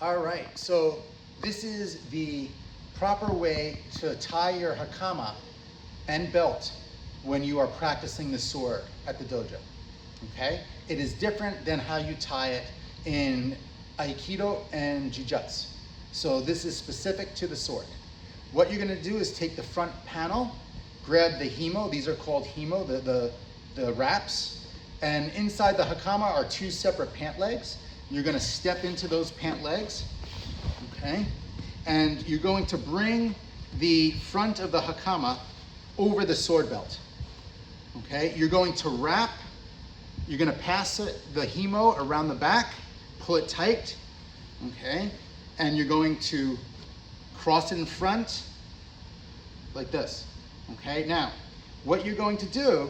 All right, so this is the proper way to tie your hakama and belt when you are practicing the sword at the dojo, okay? It is different than how you tie it in Aikido and Jiu-Jitsu. So this is specific to the sword. What you're gonna do is take the front panel, grab the himo, these are called himo, the wraps, and inside the hakama are two separate pant legs. You're gonna step into those pant legs, okay? And you're going to bring the front of the hakama over the sword belt, okay? You're going to wrap, you're gonna pass the himo around the back, pull it tight, okay? And you're going to cross it in front like this, okay? Now, what you're going to do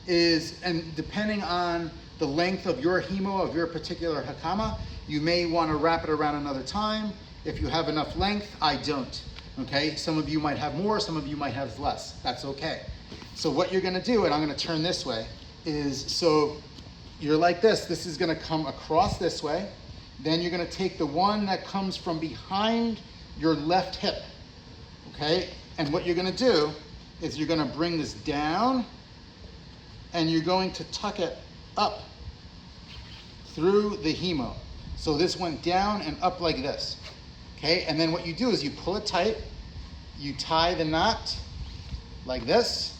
is, and depending on the length of your himo, of your particular hakama, you may want to wrap it around another time. If you have enough length, I don't, okay? Some of you might have more, some of you might have less. That's okay. So what you're gonna do, and I'm gonna turn this way, is so you're like this. This is gonna come across this way. Then you're gonna take the one that comes from behind your left hip, okay? And what you're gonna do is you're gonna bring this down and you're going to tuck it up through the himo. So this went down and up like this, okay? And then what you do is you pull it tight, you tie the knot like this,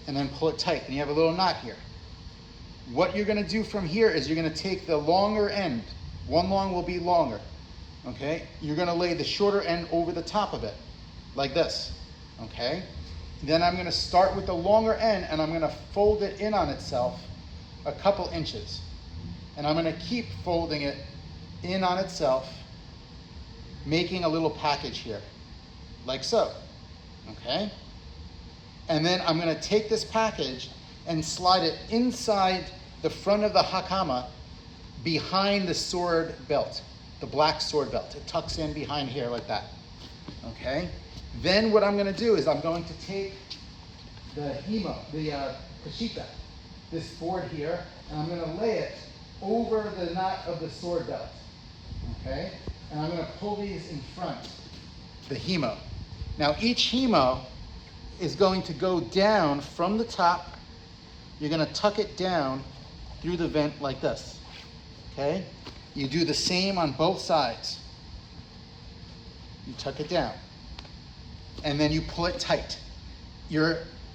and then pull it tight, and you have a little knot here. What you're gonna do from here is you're gonna take the longer end, one long will be longer, okay? You're gonna lay the shorter end over the top of it, like this, okay? Then I'm gonna start with the longer end and I'm gonna fold it in on itself a couple inches. And I'm gonna keep folding it in on itself, making a little package here, like so, okay? And then I'm gonna take this package and slide it inside the front of the hakama behind the sword belt, the black sword belt. It tucks in behind here like that, okay? Then what I'm gonna do is I'm going to take the himo, the kashita, this board here, and I'm gonna lay it over the knot of the sword belt, okay? And I'm gonna pull these in front, the himo. Now each himo is going to go down from the top. You're gonna tuck it down through the vent like this, okay? You do the same on both sides. You tuck it down. And then you pull it tight.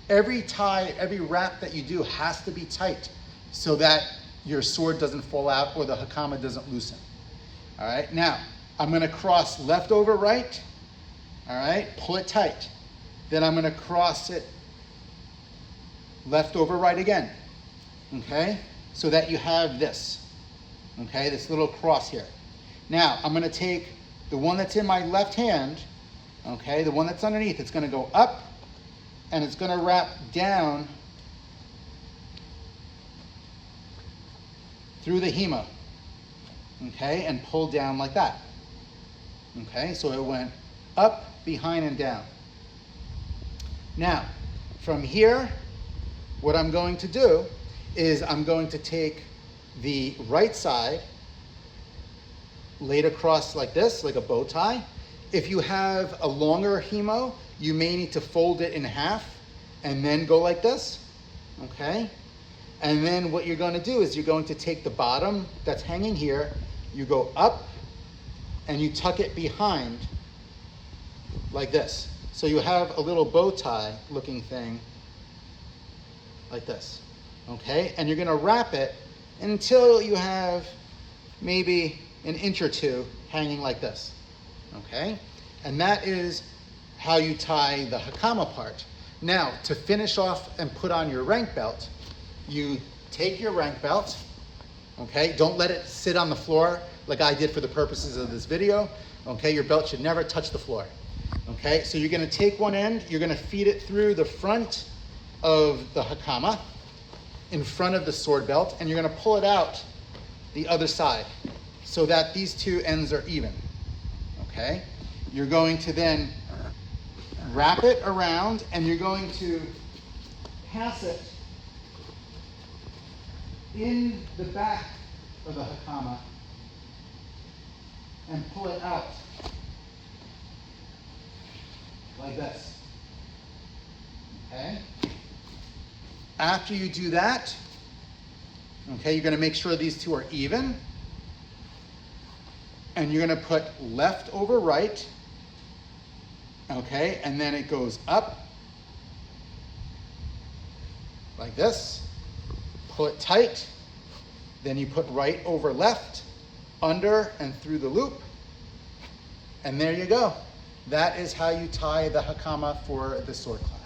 Every tie, every wrap that you do has to be tight so that your sword doesn't fall out or the hakama doesn't loosen. All right, now I'm gonna cross left over right, all right, pull it tight. Then I'm gonna cross it left over right again, okay? So that you have this, okay, this little cross here. Now I'm gonna take the one that's in my left hand, okay, the one that's underneath, it's gonna go up and it's gonna wrap down through the himo, okay, and pull down like that, okay? So it went up, behind, and down. Now, from here, what I'm going to do is I'm going to take the right side, laid across like this, like a bow tie. If you have a longer himo, you may need to fold it in half and then go like this, okay? And then what you're gonna do is you're going to take the bottom that's hanging here, you go up and you tuck it behind like this. So you have a little bow tie looking thing like this, okay? And you're gonna wrap it until you have maybe an inch or two hanging like this, okay? And that is how you tie the hakama part. Now, to finish off and put on your rank belt, you take your rank belt, okay? Don't let it sit on the floor like I did for the purposes of this video, okay? Your belt should never touch the floor, okay? So you're gonna take one end, you're gonna feed it through the front of the hakama, in front of the sword belt, and you're gonna pull it out the other side so that these two ends are even, okay? You're going to then wrap it around and you're going to pass it in the back of the hakama and pull it out like this. Okay? After you do that, okay, you're gonna make sure these two are even. And you're gonna put left over right, okay? And then it goes up like this. Pull it tight. Then you put right over left, under and through the loop. And there you go. That is how you tie the hakama for the sword class.